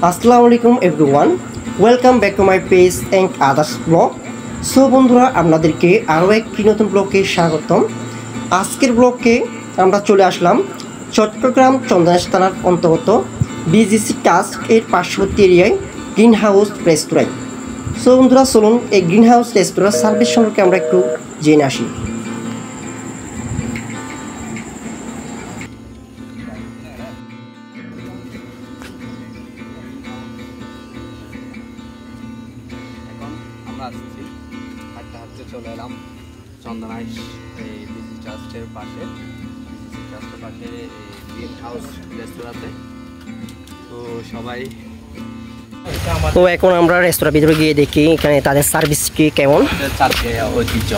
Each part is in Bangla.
আসসালামু আলাইকুম everyone, welcome back to my page and others blog. So বন্ধুরা, আপনাদেরকে আরও একটি নতুন ব্লগে স্বাগতম। আজকের ব্লগে আমরা চলে আসলাম চট্টগ্রাম চন্দনাইশ থানার অন্তর্গত বিজিসি টাস্ক এর পার্শ্ববর্তী এরিয়ায় গ্রিন হাউস রেস্তোরাঁয়। সো বন্ধুরা, চলুন এই গ্রিন হাউস রেস্তোরাঁর সার্ভিস সম্পর্কে আমরা একটু জেনে আসি। হাঁটতে হাঁটতে চলে এলাম চন্দনাইশ এই বিজি ট্রাস্টের পাশে এই গ্রিন হাউস রেস্তোরাঁতে। তো সবাই তো এখন আমরা রেস্তোরাঁ ভিতরে গিয়ে দেখি এখানে তাদের সার্ভিস কি কেমন। ঐতিহ্য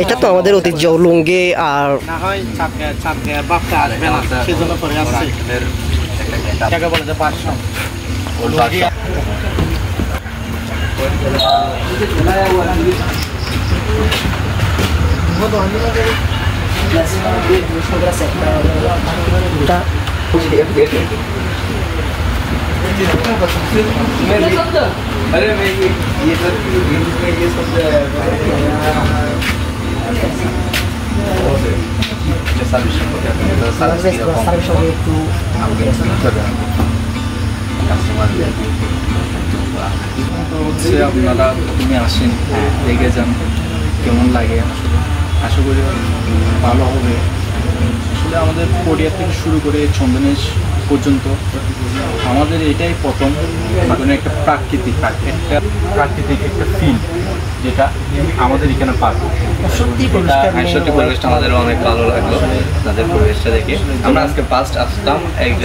এটা তো আমাদের ঐতিহ্য, লুঙ্গি আর अरे मैं ये सब আপনারা তুমি আসেন, দেখে যান কেমন লাগে। আশা করি ভালো হবে। আসলে আমাদের কোরিয়া থেকে শুরু করে চন্দনাইশ পর্যন্ত আমাদের এটাই প্রথম একটা প্রাকৃতিক একটা ফিল যেটা আমাদের এখানে পাবো। সত্যি পরিবেশটা আমাদের অনেক ভালো লাগলো, তাদের পরিবেশটা দেখে। আমরা আজকে ফার্স্ট আসলাম,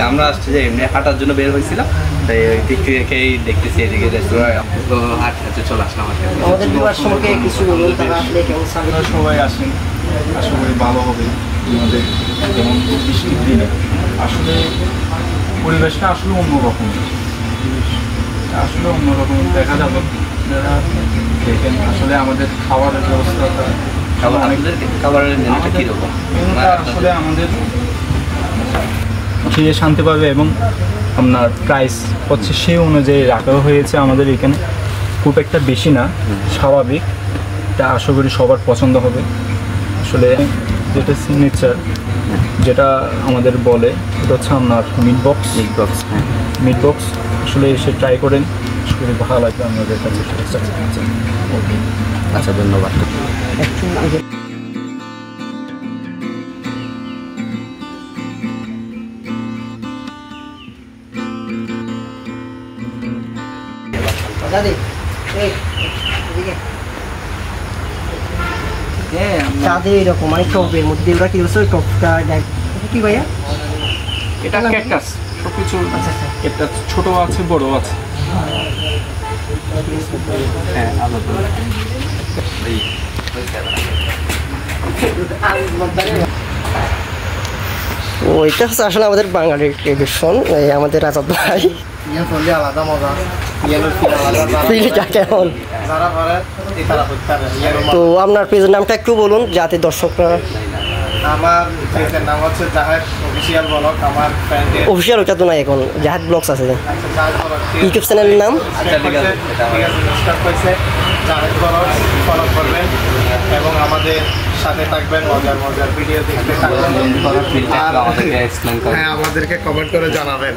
আমরা আসছি যে এমনি হাঁটার জন্য বের হয়েছিলাম, তাই দেখতে দেখেই দেখতেছি এদিকে রেস্তোরাঁ, তো হাঁটতে চলে আসলাম। সবাই আসেন, আশা করি ভালো হবে। আমাদের যেমন বৃষ্টির দিনে আসলে পরিবেশটা আসলে অন্যরকম, দেখা যাবে। আপনারা দেখেন আসলে আমাদের খাবারের ব্যবস্থাটা, খাবারের মেনুটা কীরকম, আসলে আমাদের খেয়ে শান্তি পাবে এবং আপনার প্রাইস হচ্ছে সেই অনুযায়ী রাখা হয়েছে। আমাদের এখানে খুব একটা বেশি না, স্বাভাবিক। এটা আশা করি সবার পছন্দ হবে। আসলে যেটা সিগনেচার, যেটা আমাদের বলে, এটা হচ্ছে আপনার মিট বক্স। আসলে এসে ট্রাই করেন, আসলে ভালো লাগবে আমাদের কাছে। ওকে, আচ্ছা, ধন্যবাদ। চাঁদে এরকম মানে টপের মধ্যে ওরা কি বলছে, টপটা কি ভাইয়া? এটা ক্যাকটাস, সবকিছু একটা ছোট আছে, বড় আছে। হ্যাঁ, ওইটা হচ্ছে আসলে আমাদের বাঙালির ট্রেডিশন। এই আমাদের রাজা ভাই কেমন। তো আপনার পেজের নামটা একটু বলুন যাতে দর্শকরা। আমার পেজের নাম হচ্ছে জাহেদ অফিসিয়াল ব্লগ। আমার অফিসিয়াল ওটা তো নাই, এখন জাহেদ ব্লগস আছে। ইউটিউব চ্যানেলের নাম জাহেদ ব্লগ, ফলো করবেন এবং আমাদের সাথে থাকবেন। মজার ভিডিও দেখতে থাকবেন। আমাদেরকে কমেন্ট করে জানাবেন।